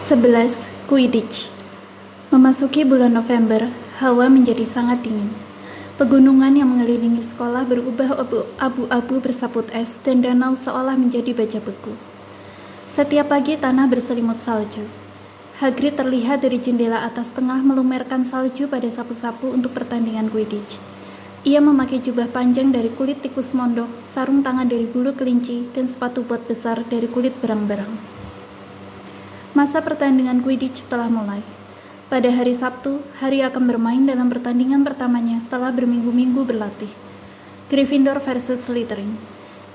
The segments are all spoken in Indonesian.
11. Quidditch. Memasuki bulan November, hawa menjadi sangat dingin. Pegunungan yang mengelilingi sekolah berubah abu-abu bersaput es dan danau seolah menjadi baja beku. Setiap pagi tanah berselimut salju. Hagrid terlihat dari jendela atas tengah melumerkan salju pada sapu-sapu untuk pertandingan Quidditch. Ia memakai jubah panjang dari kulit tikus mondok, sarung tangan dari bulu kelinci, dan sepatu bot besar dari kulit berang-berang. Masa pertandingan Quidditch telah mulai. Pada hari Sabtu, Harry akan bermain dalam pertandingan pertamanya setelah berminggu-minggu berlatih. Gryffindor versus Slytherin.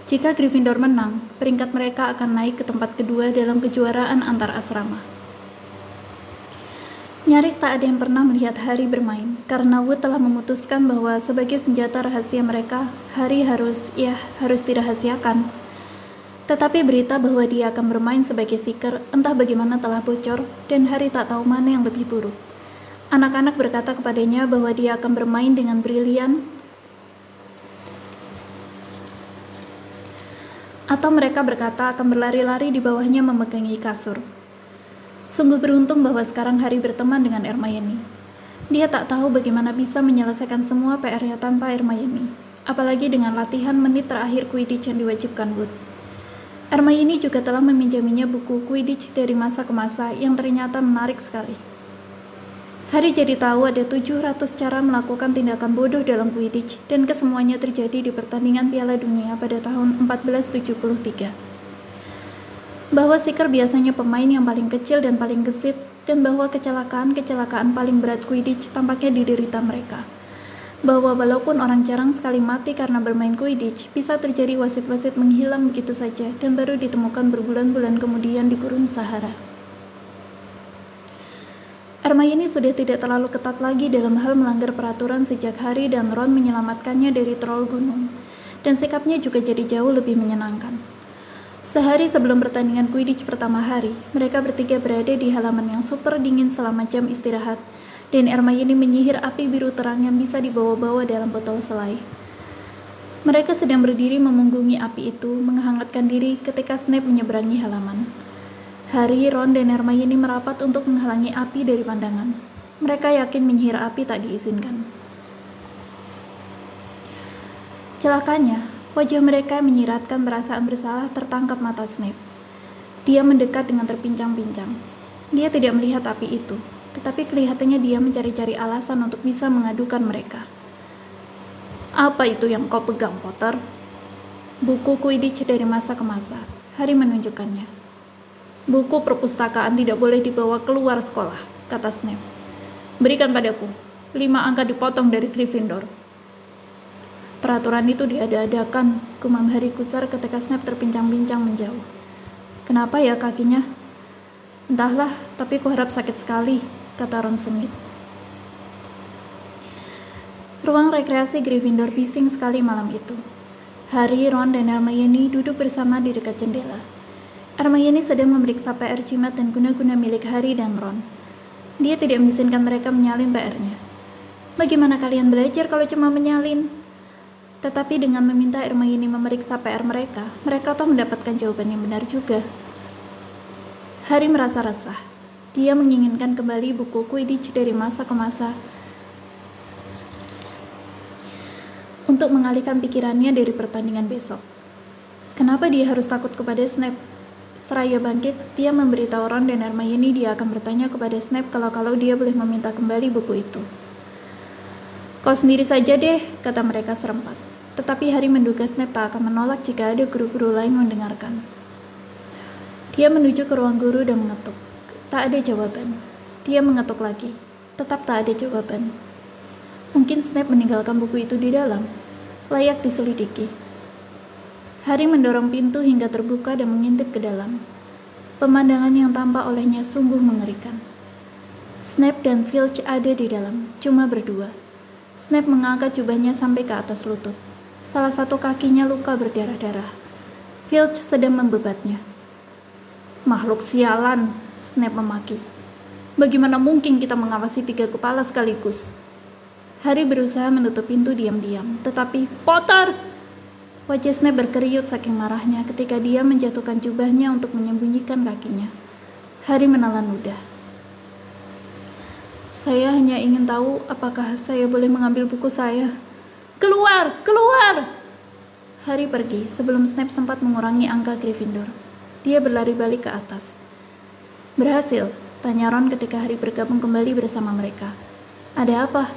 Jika Gryffindor menang, peringkat mereka akan naik ke tempat kedua dalam kejuaraan antar asrama. Nyaris tak ada yang pernah melihat Harry bermain, karena Wood telah memutuskan bahwa sebagai senjata rahasia mereka, Harry harus dirahasiakan. Tetapi berita bahwa dia akan bermain sebagai Seeker entah bagaimana telah bocor, dan Harry tak tahu mana yang lebih buruk. Anak-anak berkata kepadanya bahwa dia akan bermain dengan brilian, atau mereka berkata akan berlari-lari di bawahnya memegangi kasur. Sungguh beruntung bahwa sekarang Harry berteman dengan Hermione. Dia tak tahu bagaimana bisa menyelesaikan semua PR-nya tanpa Hermione, apalagi dengan latihan menit terakhir Quidditch yang diwajibkan Wood. Hermione juga telah meminjaminya buku Quidditch dari masa ke masa yang ternyata menarik sekali. Harry jadi tahu ada 700 cara melakukan tindakan bodoh dalam Quidditch, dan kesemuanya terjadi di pertandingan Piala Dunia pada tahun 1473. Bahwa Seeker biasanya pemain yang paling kecil dan paling gesit, dan bahwa kecelakaan paling berat Quidditch tampaknya diderita mereka. Bahwa walaupun orang jarang sekali mati karena bermain Quidditch, bisa terjadi wasit-wasit menghilang begitu saja dan baru ditemukan berbulan-bulan kemudian di gurun Sahara. Hermione sudah tidak terlalu ketat lagi dalam hal melanggar peraturan sejak Harry dan Ron menyelamatkannya dari troll gunung, dan sikapnya juga jadi jauh lebih menyenangkan. Sehari sebelum pertandingan Quidditch pertama hari, mereka bertiga berada di halaman yang super dingin selama jam istirahat, dan Hermione menyihir api biru terang yang bisa dibawa-bawa dalam botol selai. Mereka sedang berdiri memunggungi api itu, menghangatkan diri ketika Snape menyeberangi halaman. Harry, Ron, dan Hermione merapat untuk menghalangi api dari pandangan. Mereka yakin menyihir api tak diizinkan. Celakanya, wajah mereka yang menyiratkan perasaan bersalah tertangkap mata Snape. Dia mendekat dengan terpincang-pincang. Dia tidak melihat api itu, tetapi kelihatannya dia mencari-cari alasan untuk bisa mengadukan mereka. Apa itu yang kau pegang, Potter? Buku Quidditch dari masa ke masa. Harry menunjukkannya. Buku perpustakaan tidak boleh dibawa keluar sekolah, kata Snape. Berikan padaku. 5 angka dipotong dari Gryffindor. Peraturan itu diada-adakan, gumam Harry kusar ketika Snape terpincang-pincang menjauh. Kenapa ya kakinya? Entahlah, tapi kuharap sakit sekali, kata Ron sengit. Ruang rekreasi Gryffindor bising sekali malam itu. Harry, Ron, dan Hermione duduk bersama di dekat jendela. Hermione sedang memeriksa PR jimat dan guna-guna milik Harry dan Ron. Dia tidak mengizinkan mereka menyalin PR-nya. Bagaimana kalian belajar kalau cuma menyalin? Tetapi dengan meminta Hermione memeriksa PR mereka toh mendapatkan jawaban yang benar juga. Harry merasa resah. Dia menginginkan kembali buku Quidditch dari masa ke masa untuk mengalihkan pikirannya dari pertandingan besok. Kenapa dia harus takut kepada Snape? Seraya bangkit, dia memberitahu Ron dan Hermione dia akan bertanya kepada Snape kalau dia boleh meminta kembali buku itu. Kau sendiri saja deh, kata mereka serempak. Tetapi Harry menduga Snape tak akan menolak jika ada guru-guru lain mendengarkan. Dia menuju ke ruang guru dan mengetuk. Tak ada jawaban. Dia mengetuk lagi. Tetap tak ada jawaban. Mungkin Snape meninggalkan buku itu di dalam. Layak diselidiki. Harry mendorong pintu hingga terbuka dan mengintip ke dalam. Pemandangan yang tampak olehnya sungguh mengerikan. Snape dan Filch ada di dalam, cuma berdua. Snape mengangkat jubahnya sampai ke atas lutut. Salah satu kakinya luka berdarah-darah. Filch sedang membebatnya. Makhluk sialan, Snape memaki. Bagaimana mungkin kita mengawasi 3 kepala sekaligus? Harry berusaha menutup pintu diam-diam, tetapi Potter! Wajah Snape berkeriut saking marahnya ketika dia menjatuhkan jubahnya untuk menyembunyikan kakinya. Harry menelan ludah. Saya hanya ingin tahu apakah saya boleh mengambil buku saya. Keluar! Keluar! Harry pergi sebelum Snape sempat mengurangi angka Gryffindor. Dia berlari balik ke atas. Berhasil, tanya Ron ketika Harry bergabung kembali bersama mereka. Ada apa?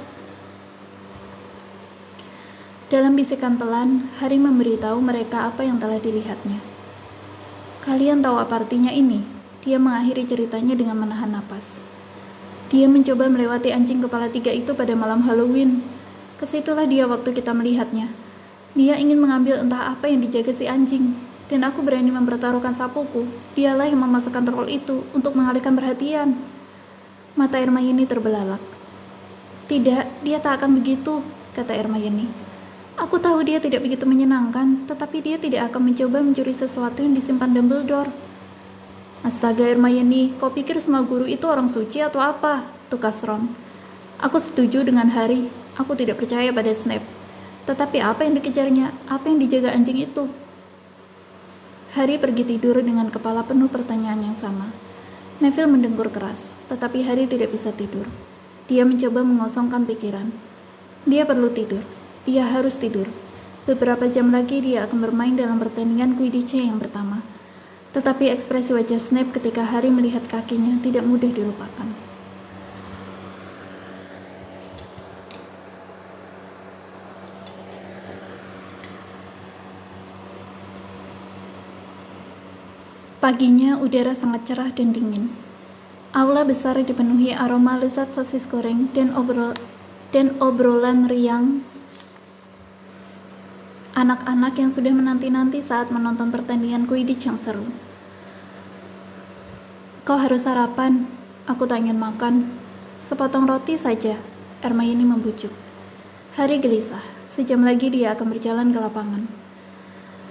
Dalam bisikan pelan, Harry memberitahu mereka apa yang telah dilihatnya. Kalian tahu apa artinya ini? Dia mengakhiri ceritanya dengan menahan napas. Dia mencoba melewati anjing kepala 3 itu pada malam Halloween. Kesitulah dia waktu kita melihatnya. Dia ingin mengambil entah apa yang dijaga si anjing, dan aku berani mempertaruhkan sapuku. Dialah yang memasukkan troll itu untuk mengalihkan perhatian. Mata Hermione terbelalak. Tidak, dia tak akan begitu, kata Hermione. Aku tahu dia tidak begitu menyenangkan, tetapi dia tidak akan mencoba mencuri sesuatu yang disimpan Dumbledore. Astaga Hermione, kau pikir semua guru itu orang suci atau apa? Tukas Ron. Aku setuju dengan Harry, aku tidak percaya pada Snape. Tetapi apa yang dikejarnya? Apa yang dijaga anjing itu? Harry pergi tidur dengan kepala penuh pertanyaan yang sama. Neville mendengkur keras, tetapi Harry tidak bisa tidur. Dia mencoba mengosongkan pikiran. Dia perlu tidur. Dia harus tidur. Beberapa jam lagi dia akan bermain dalam pertandingan Quidditch yang pertama. Tetapi ekspresi wajah Snape ketika Harry melihat kakinya tidak mudah dilupakan. Paginya udara sangat cerah dan dingin. Aula besar dipenuhi aroma lezat sosis goreng dan obrolan riang anak-anak yang sudah menanti-nanti saat menonton pertandingan Quidditch yang seru. Kau harus sarapan, aku tak ingin makan. Sepotong roti saja, Hermione membujuk. Harry gelisah, sejam lagi dia akan berjalan ke lapangan.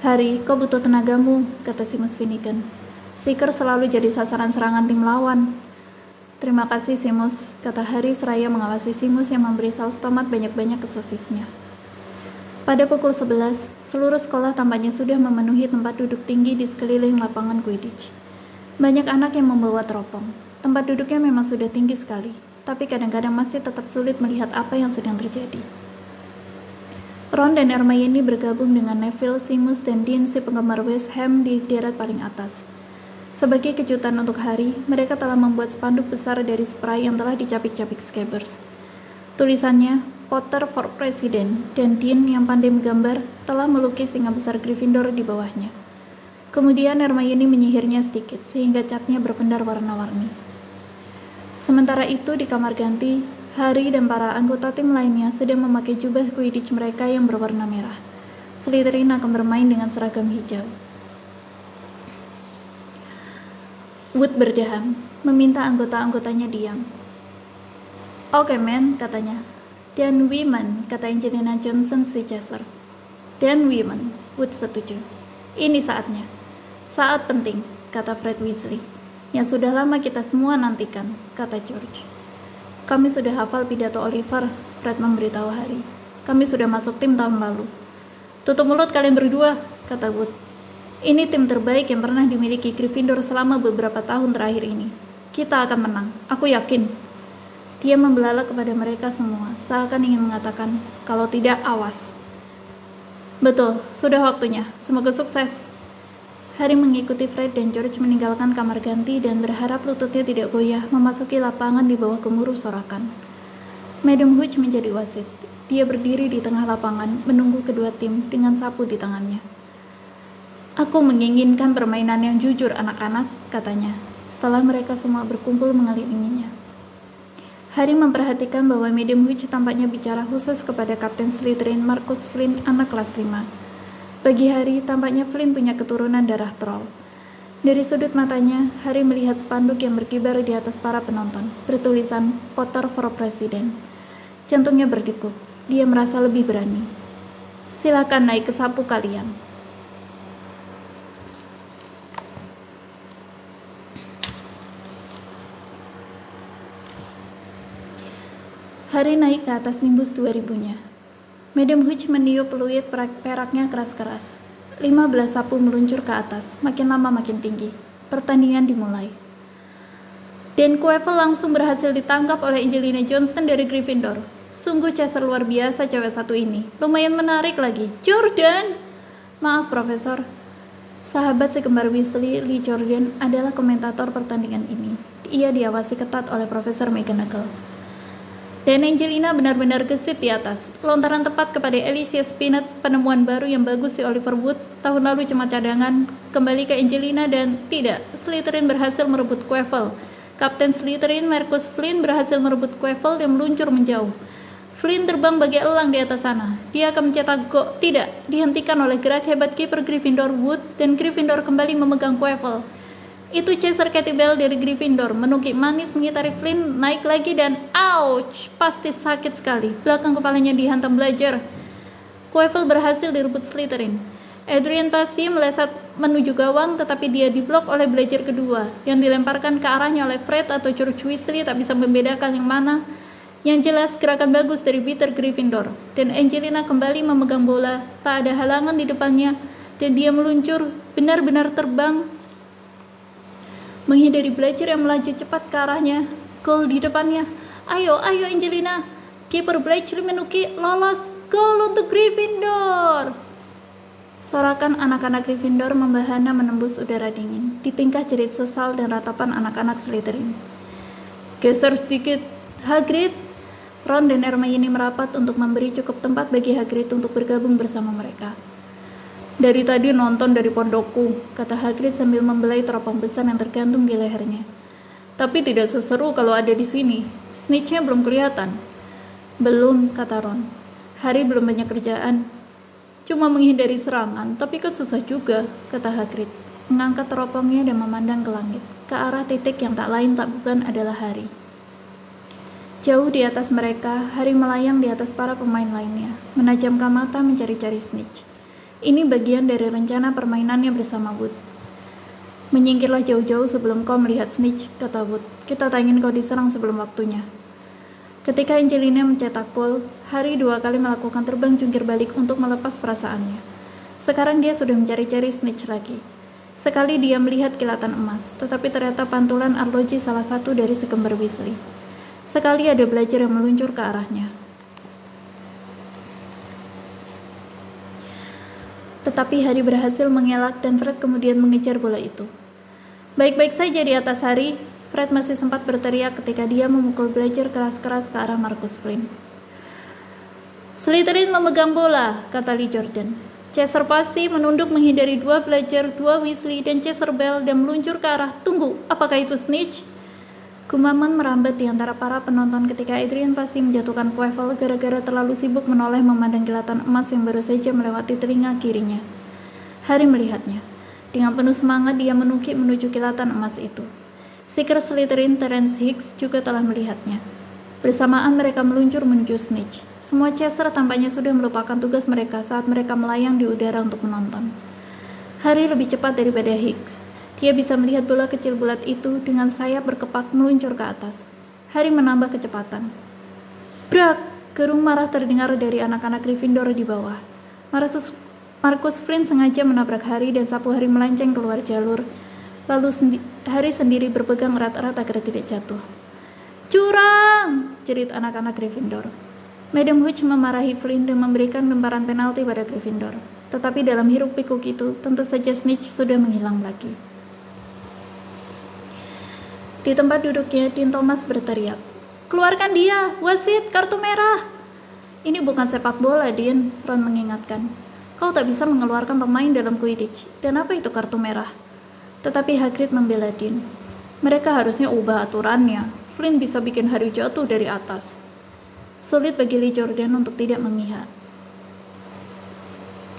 Harry, kau butuh tenagamu, kata Seamus Finnegan. Seeker selalu jadi sasaran serangan tim lawan. Terima kasih Seamus, kata Harry seraya mengawasi Seamus yang memberi saus tomat banyak-banyak ke sosisnya. Pada pukul 11, seluruh sekolah tampaknya sudah memenuhi tempat duduk tinggi di sekeliling lapangan Quidditch. Banyak anak yang membawa teropong. Tempat duduknya memang sudah tinggi sekali, tapi kadang-kadang masih tetap sulit melihat apa yang sedang terjadi. Ron dan Hermione bergabung dengan Neville, Seamus, dan Dean si penggemar West Ham di deret paling atas. Sebagai kejutan untuk Harry, mereka telah membuat spanduk besar dari spray yang telah dicapik-capik Scabbers. Tulisannya, Potter for President, dan Dean yang pandai menggambar telah melukis singa besar Gryffindor di bawahnya. Kemudian Hermione menyihirnya sedikit sehingga catnya berpendar warna-warni. Sementara itu di kamar ganti, Harry dan para anggota tim lainnya sedang memakai jubah Quidditch mereka yang berwarna merah. Slytherin akan bermain dengan seragam hijau. Wood berdeham, meminta anggota-anggotanya diam. Oke, men, katanya. Dan women, kata Angelina Johnson si Chaser. Dan women, Wood setuju. Ini saatnya. Saat penting, kata Fred Weasley. Yang sudah lama kita semua nantikan, kata George. Kami sudah hafal pidato Oliver, Fred memberitahu Harry. Kami sudah masuk tim tahun lalu. Tutup mulut kalian berdua, kata Wood. Ini tim terbaik yang pernah dimiliki Gryffindor selama beberapa tahun terakhir ini. Kita akan menang, aku yakin. Dia membelalak kepada mereka semua, seakan ingin mengatakan, kalau tidak, awas. Betul, sudah waktunya. Semoga sukses. Harry mengikuti Fred dan George meninggalkan kamar ganti dan berharap lututnya tidak goyah memasuki lapangan di bawah gemuruh sorakan. Madam Hooch menjadi wasit. Dia berdiri di tengah lapangan, menunggu kedua tim dengan sapu di tangannya. Aku menginginkan permainan yang jujur, anak-anak, katanya, setelah mereka semua berkumpul mengelilinginya. Harry memperhatikan bahwa Madam Hooch tampaknya bicara khusus kepada Kapten Slytherin Marcus Flint, anak kelas 5. Bagi Harry, tampaknya Flint punya keturunan darah troll. Dari sudut matanya, Harry melihat spanduk yang berkibar di atas para penonton, bertulisan Potter for President. Jantungnya berdegup, dia merasa lebih berani. Silakan naik ke sapu kalian. Harry naik ke atas nimbus 2000-nya. Madam Hooch meniup peluit peraknya keras-keras. 15 sapu meluncur ke atas, makin lama makin tinggi. Pertandingan dimulai. Dan Quaffle langsung berhasil ditangkap oleh Angelina Johnson dari Gryffindor. Sungguh Chaser luar biasa cewek satu ini. Lumayan menarik lagi. Jordan! Maaf, Profesor. Sahabat sekembar Weasley, Lee Jordan, adalah komentator pertandingan ini. Ia diawasi ketat oleh Profesor McGonagall. Dan Angelina benar-benar gesit di atas. Lontaran tepat kepada Alicia Spinnet, penemuan baru yang bagus di Oliver Wood, tahun lalu cuma cadangan, kembali ke Angelina dan tidak, Slytherin berhasil merebut Quaffle. Kapten Slytherin, Marcus Flynn, berhasil merebut Quaffle dan meluncur menjauh. Flynn terbang bagai elang di atas sana. Dia akan mencetak gol. Tidak, dihentikan oleh gerak hebat kiper Gryffindor Wood dan Gryffindor kembali memegang Quaffle. Itu Chaser Bell dari Gryffindor, menukik manis mengitari Flynn, naik lagi dan ouch, pasti sakit sekali. Belakang kepalanya dihantam Belajar. Quaffle berhasil direbut Slytherin. Adrian pasti melesat menuju gawang, tetapi dia diblok oleh Belajar kedua, yang dilemparkan ke arahnya oleh Fred atau George Weasley, tak bisa membedakan yang mana. Yang jelas gerakan bagus dari Peter Gryffindor, dan Angelina kembali memegang bola, tak ada halangan di depannya, dan dia meluncur, benar-benar terbang, menghindari Belajar yang melaju cepat ke arahnya. Gol di depannya. Ayo Angelina. Kiper Bletchley menukik, lolos, gol untuk Gryffindor. Sorakan anak-anak Gryffindor membahana menembus udara dingin, di tingkah jerit sesal dan ratapan anak-anak Slytherin. Geser sedikit, Hagrid. Ron dan Hermione merapat untuk memberi cukup tempat bagi Hagrid untuk bergabung bersama mereka. Dari tadi nonton dari pondokku, kata Hagrid sambil membelai teropong besar yang tergantung di lehernya. Tapi tidak seseru kalau ada di sini. Snitch-nya belum kelihatan. Belum, kata Ron. Harry belum banyak kerjaan. Cuma menghindari serangan, tapi kan susah juga, kata Hagrid. Mengangkat teropongnya dan memandang ke langit, ke arah titik yang tak lain tak bukan adalah Harry. Jauh di atas mereka, Harry melayang di atas para pemain lainnya, menajamkan mata mencari-cari Snitch. Ini bagian dari rencana permainannya bersama Wood. Menyingkirlah jauh-jauh sebelum kau melihat Snitch, kata Wood. Kita tak ingin kau diserang sebelum waktunya. Ketika Angelina mencetak gol, Harry 2 kali melakukan terbang jungkir balik untuk melepas perasaannya. Sekarang dia sudah mencari-cari Snitch lagi. Sekali dia melihat kilatan emas, tetapi ternyata pantulan arloji salah satu dari sekembar Weasley. Sekali ada Belajar yang meluncur ke arahnya. Tetapi Harry berhasil mengelak dan Fred kemudian mengejar bola itu. Baik-baik saja di atas Harry. Fred masih sempat berteriak ketika dia memukul Belajar keras-keras ke arah Marcus Flynn. Slytherin memegang bola, kata Lee Jordan. Chaser pasti menunduk menghindari 2 Belajar, 2 Weasley, dan Chaser Bell dan meluncur ke arah. Tunggu, apakah itu Snitch? Gumaman merambat di antara para penonton ketika Adrian pasti menjatuhkan Quaffle gara-gara terlalu sibuk menoleh memandang kilatan emas yang baru saja melewati telinga kirinya. Harry melihatnya. Dengan penuh semangat dia menukik menuju kilatan emas itu. Seeker Slytherin Terence Hicks juga telah melihatnya. Bersamaan mereka meluncur menuju Snitch. Semua Chaser tampaknya sudah melupakan tugas mereka saat mereka melayang di udara untuk menonton. Harry lebih cepat daripada Hicks. Dia bisa melihat bola kecil bulat itu dengan sayap berkepak meluncur ke atas. Harry menambah kecepatan. Brak! Gerung marah terdengar dari anak-anak Gryffindor di bawah. Marcus Flynn sengaja menabrak Harry dan sapu Harry melenceng keluar jalur. Lalu Harry sendiri berpegang erat-erat agar tidak jatuh. Curang! Jerit anak-anak Gryffindor. Madam Hooch memarahi Flynn dan memberikan lemparan penalti pada Gryffindor. Tetapi dalam hiruk pikuk itu, tentu saja Snitch sudah menghilang lagi. Di tempat duduknya, Dean Thomas berteriak, "Keluarkan dia! Wasit, kartu merah!" "Ini bukan sepak bola, Dean," Ron mengingatkan. "Kau tak bisa mengeluarkan pemain dalam Quidditch. Dan apa itu kartu merah?" Tetapi Hagrid membela Dean. "Mereka harusnya ubah aturannya. Flynn bisa bikin Harry jatuh dari atas." Sulit bagi Lee Jordan untuk tidak memihak.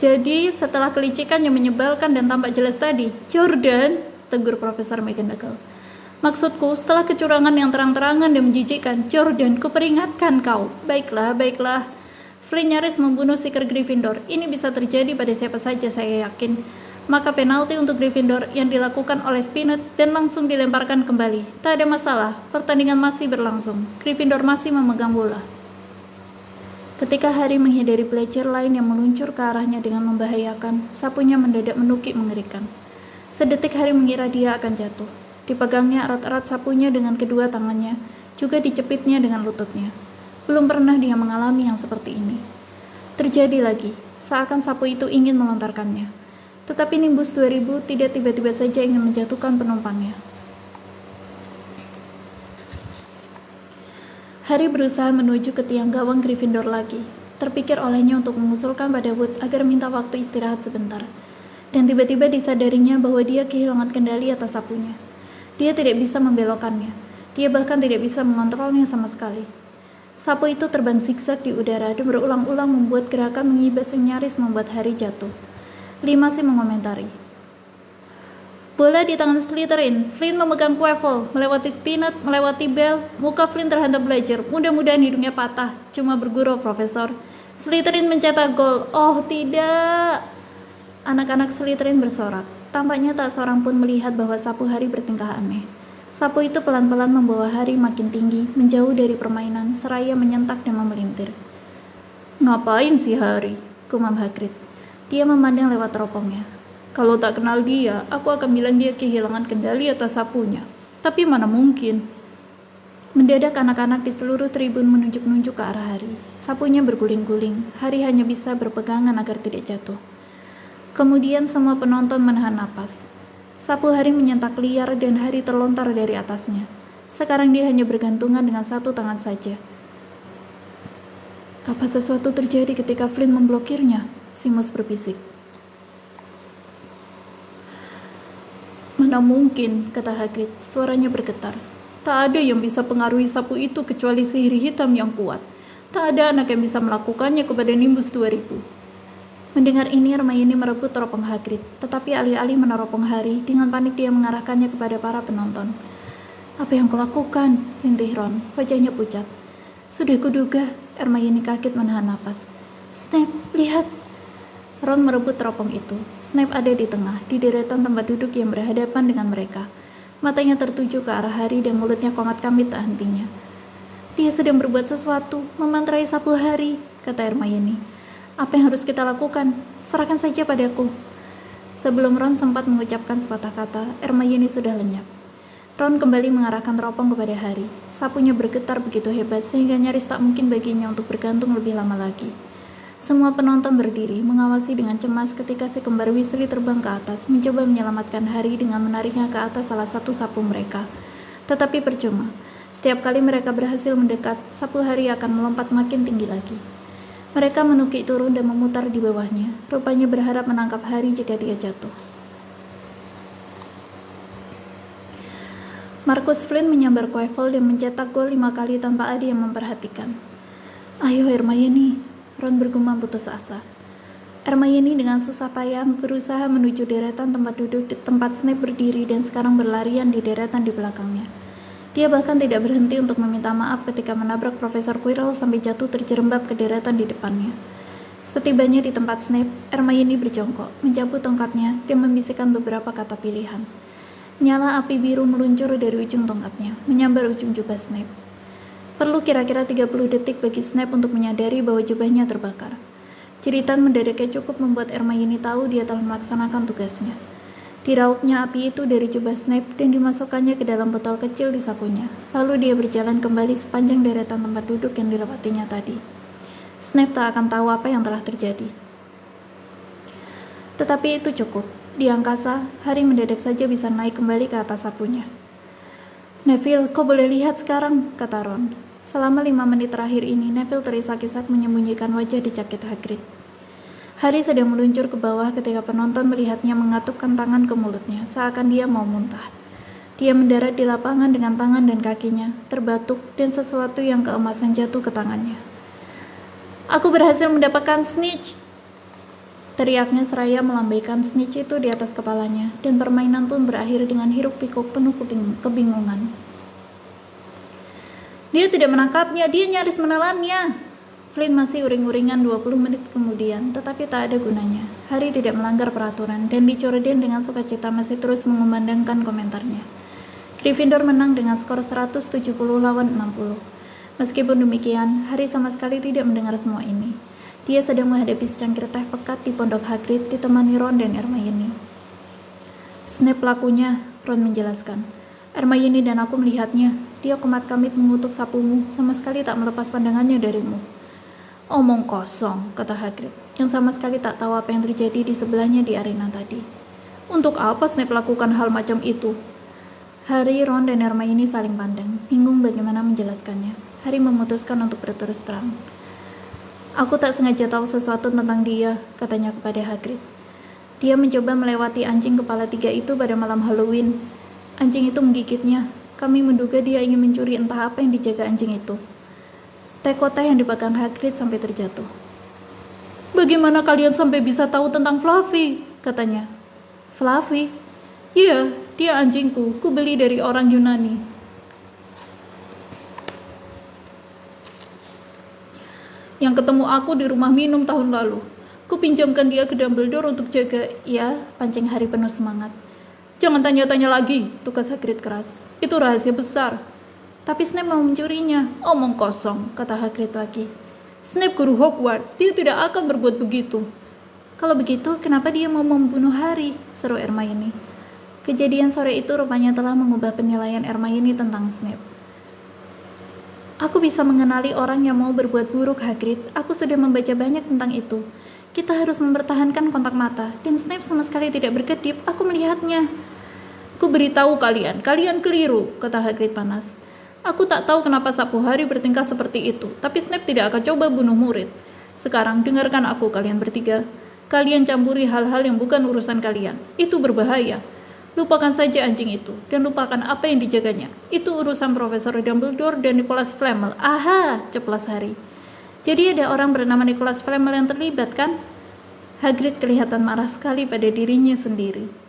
"Jadi, setelah kelicikan yang menyebalkan dan tampak jelas tadi, Jordan," tegur Profesor McGonagall. "Maksudku, setelah kecurangan yang terang-terangan dan menjijikkan, Jordan, kuperingatkan kau." Baiklah. Flynn nyaris membunuh Seeker Gryffindor. Ini bisa terjadi pada siapa saja, saya yakin. Maka penalti untuk Gryffindor yang dilakukan oleh Spinnet dan langsung dilemparkan kembali. Tak ada masalah, pertandingan masih berlangsung. Gryffindor masih memegang bola. Ketika Harry menghindari Belajar lain yang meluncur ke arahnya dengan membahayakan, sapunya mendadak menukik mengerikan. Sedetik Harry mengira dia akan jatuh. Dipegangnya erat-erat sapunya dengan kedua tangannya, juga dicepitnya dengan lututnya. Belum pernah dia mengalami yang seperti ini. Terjadi lagi, seakan sapu itu ingin melontarkannya. Tetapi Nimbus 2000 tidak tiba-tiba saja ingin menjatuhkan penumpangnya. Harry berusaha menuju ke tiang gawang Gryffindor lagi. Terpikir olehnya untuk mengusulkan pada Wood agar minta waktu istirahat sebentar. Dan tiba-tiba disadarinya bahwa dia kehilangan kendali atas sapunya. Dia tidak bisa membelokkannya. Dia bahkan tidak bisa mengontrolnya sama sekali. Sapu itu terbang zigzag di udara dan berulang-ulang membuat gerakan mengibas yang nyaris membuat Harry jatuh. Lee masih mengomentari. Bola di tangan Slytherin. Flynn memegang Quaffle, melewati Spinat, melewati Bell. Muka Flynn terhantam belajar. Mudah-mudahan hidungnya patah. Cuma bergurau, Profesor. Slytherin mencetak gol. Oh, tidak. Anak-anak Slytherin bersorak. Tampaknya tak seorang pun melihat bahwa sapu Harry bertingkah aneh. Sapu itu pelan-pelan membawa Harry makin tinggi, menjauh dari permainan, seraya menyentak dan memelintir. Ngapain sih Harry? Gumam Hagrid. Dia memandang lewat teropongnya. Kalau tak kenal dia, aku akan bilang dia kehilangan kendali atas sapunya. Tapi mana mungkin? Mendadak anak-anak di seluruh tribun menunjuk-nunjuk ke arah Harry. Sapunya berguling-guling. Harry hanya bisa berpegangan agar tidak jatuh. Kemudian semua penonton menahan napas. Sapu Harry menyentak liar dan Harry terlontar dari atasnya. Sekarang dia hanya bergantungan dengan satu tangan saja. Apa sesuatu terjadi ketika Flynn memblokirnya? Seamus berbisik. Mana mungkin, kata Hagrid, suaranya bergetar. Tak ada yang bisa pengaruhi sapu itu kecuali sihir hitam yang kuat. Tak ada anak yang bisa melakukannya kepada Nimbus 2000. Mendengar ini, Hermione merebut teropong Hagrid, tetapi alih-alih meneropong Harry, dengan panik dia mengarahkannya kepada para penonton. Apa yang kulakukan? Rintih Ron, wajahnya pucat. Sudah kuduga, Hermione kaget menahan napas. Snape, lihat! Ron merebut teropong itu. Snape ada di tengah, di deretan tempat duduk yang berhadapan dengan mereka. Matanya tertuju ke arah Harry dan mulutnya komat-kamit tak hentinya. Dia sedang berbuat sesuatu, memantrai sapu Harry, kata Hermione. Apa yang harus kita lakukan? Serahkan saja padaku. Sebelum Ron sempat mengucapkan sepatah kata, Hermione sudah lenyap. Ron kembali mengarahkan teropong kepada Harry. Sapunya bergetar begitu hebat sehingga nyaris tak mungkin baginya untuk bergantung lebih lama lagi. Semua penonton berdiri, mengawasi dengan cemas ketika si kembar Weasley terbang ke atas, mencoba menyelamatkan Harry dengan menariknya ke atas salah satu sapu mereka. Tetapi percuma. Setiap kali mereka berhasil mendekat, sapu Harry akan melompat makin tinggi lagi. Mereka menukik turun dan memutar di bawahnya, rupanya berharap menangkap Harry jika dia jatuh. Marcus Flynn menyambar Quaffle dan mencetak gol 5 kali tanpa ada yang memperhatikan. Ayo Hermione, Ron bergumam putus asa. Hermione dengan susah payah berusaha menuju deretan tempat duduk di tempat Snape berdiri dan sekarang berlarian di deretan di belakangnya. Dia bahkan tidak berhenti untuk meminta maaf ketika menabrak Profesor Quirrell sampai jatuh terjerembab ke deretan di depannya. Setibanya di tempat Snape, Hermione berjongkok, mencabut tongkatnya dan membisikkan beberapa kata pilihan. Nyala api biru meluncur dari ujung tongkatnya, menyambar ujung jubah Snape. Perlu kira-kira 30 detik bagi Snape untuk menyadari bahwa jubahnya terbakar. Jeritan mendadaknya cukup membuat Hermione tahu dia telah melaksanakan tugasnya. Diraupnya api itu dari jubah Snape dan dimasukkannya ke dalam botol kecil di sakunya. Lalu dia berjalan kembali sepanjang deretan tempat duduk yang dilewatinya tadi. Snape tak akan tahu apa yang telah terjadi. Tetapi itu cukup. Di angkasa, Harry mendadak saja bisa naik kembali ke atas sapunya. Neville, kau boleh lihat sekarang, kata Ron. Selama 5 menit terakhir ini, Neville terisak-isak menyembunyikan wajah di jaket Hagrid. Harry sedang meluncur ke bawah ketika penonton melihatnya mengatupkan tangan ke mulutnya, seakan dia mau muntah. Dia mendarat di lapangan dengan tangan dan kakinya, terbatuk dan sesuatu yang keemasan jatuh ke tangannya. Aku berhasil mendapatkan snitch! Teriaknya seraya melambaikan snitch itu di atas kepalanya, dan permainan pun berakhir dengan hiruk-pikuk penuh kebingungan. Dia tidak menangkapnya, dia nyaris menelannya! Flynn masih uring-uringan 20 menit kemudian, tetapi tak ada gunanya. Harry tidak melanggar peraturan, dan Jordan dengan sukacita masih terus mengumandangkan komentarnya. Gryffindor menang dengan skor 170 lawan 60. Meskipun demikian, Harry sama sekali tidak mendengar semua ini. Dia sedang menghadapi secangkir teh pekat di pondok Hagrid ditemani Ron dan Hermione. Snape pelakunya, Ron menjelaskan. Hermione dan aku melihatnya. Dia kumat-kamit mengutuk sapumu, sama sekali tak melepas pandangannya darimu. Omong kosong, kata Hagrid, yang sama sekali tak tahu apa yang terjadi di sebelahnya di arena tadi. Untuk apa Snape lakukan hal macam itu? Harry, Ron, dan Hermione saling pandang, bingung bagaimana menjelaskannya. Harry memutuskan untuk berterus terang. Aku tak sengaja tahu sesuatu tentang dia, katanya kepada Hagrid. Dia mencoba melewati anjing kepala 3 itu pada malam Halloween. Anjing itu menggigitnya. Kami menduga dia ingin mencuri entah apa yang dijaga anjing itu. Teh yang dipegang Hagrid sampai terjatuh. Bagaimana kalian sampai bisa tahu tentang Fluffy? Katanya. Fluffy? Iya, dia anjingku. Ku beli dari orang Yunani. Yang ketemu aku di rumah minum tahun lalu. Ku pinjamkan dia ke Dumbledore untuk jaga. Ya, pancing Harry penuh semangat. Jangan tanya-tanya lagi, tukas Hagrid keras. Itu rahasia besar. Tapi Snape mau mencurinya. Omong kosong, kata Hagrid lagi. Snape guru Hogwarts, dia tidak akan berbuat begitu. Kalau begitu, kenapa dia mau membunuh Harry? Seru Hermione. Kejadian sore itu rupanya telah mengubah penilaian Hermione tentang Snape. Aku bisa mengenali orang yang mau berbuat buruk, Hagrid. Aku sudah membaca banyak tentang itu. Kita harus mempertahankan kontak mata, dan Snape sama sekali tidak berkedip. Aku melihatnya. Ku beritahu kalian, kalian keliru, kata Hagrid panas. Aku tak tahu kenapa Sapu Hari bertingkah seperti itu, tapi Snape tidak akan coba bunuh murid. Sekarang dengarkan aku kalian bertiga. Kalian campuri hal-hal yang bukan urusan kalian. Itu berbahaya. Lupakan saja anjing itu, dan lupakan apa yang dijaganya. Itu urusan Profesor Dumbledore dan Nicholas Flamel. Aha, ceplas Harry. Jadi ada orang bernama Nicholas Flamel yang terlibat, kan? Hagrid kelihatan marah sekali pada dirinya sendiri.